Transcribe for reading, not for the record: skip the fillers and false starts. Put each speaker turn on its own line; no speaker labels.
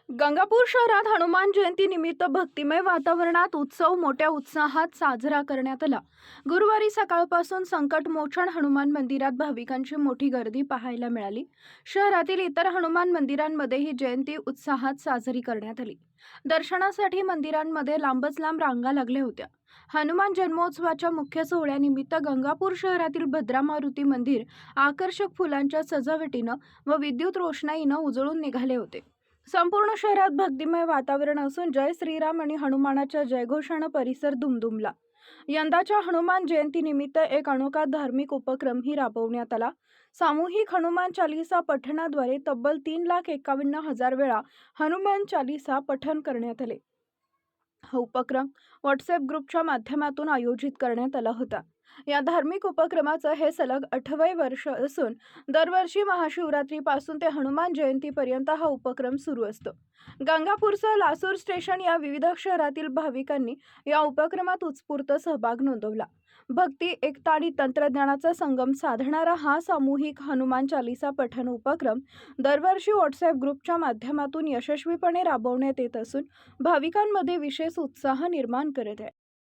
गंगापूर शहरात हनुमान जयंती निमित्त भक्तिमय वातावरणात उत्सव मोठ्या उत्साहात साजरा करण्यात आला। गुरुवारी सकाळपासून संकटमोचन हनुमान मंदिरात भाविकांची मोठी गर्दी पाहायला मिळाली। शहरातील इतर हनुमान मंदिरांमध्ये ही जयंती उत्साहात साजरी करण्यात आली। दर्शनासाठी मंदिरांमध्ये लांबच लांब रांगा लागल्या होत्या। हनुमान जन्मोत्सवाच्या मुख्य सोहळ्यानिमित्त गंगापूर शहरातील भद्रा मारुती मंदिर आकर्षक फुलांच्या सजावटीनं व विद्युत रोषणाईनं उजळून निघाले होते। संपूर्ण शहरात भक्तिमय वातावरण असून जय श्रीराम आणि हनुमानाच्या जयघोषानं परिसर दुमदुमला। यंदाच्या हनुमान जयंतीनिमित्त एक अनोखा धार्मिक उपक्रमही राबवण्यात आला। सामूहिक हनुमान चालीसा पठणाद्वारे तब्बल 3,51,000 वेळा हनुमान चालीसा पठण करण्यात आले। हा उपक्रम व्हॉट्सअप ग्रुपच्या माध्यमातून आयोजित करण्यात आला होता। या धार्मिक उपक्रमाचं हे सलग 8वे वर्ष असून दरवर्षी महाशिवरात्रीपासून ते हनुमान जयंतीपर्यंत हा उपक्रम सुरू असतो। गंगापूरसह लासूर स्टेशन या विविध शहरातील भाविकांनी या उपक्रमात उत्स्फूर्त सहभाग नोंदवला। भक्ती, एकता आणि तंत्रज्ञानाचा संगम साधणारा हा सामूहिक हनुमान चालीसा पठण उपक्रम दरवर्षी व्हॉट्सअप ग्रुपच्या माध्यमातून यशस्वीपणे राबवण्यात येत असून भाविकांमध्ये विशेष उत्साह निर्माण करत आहे।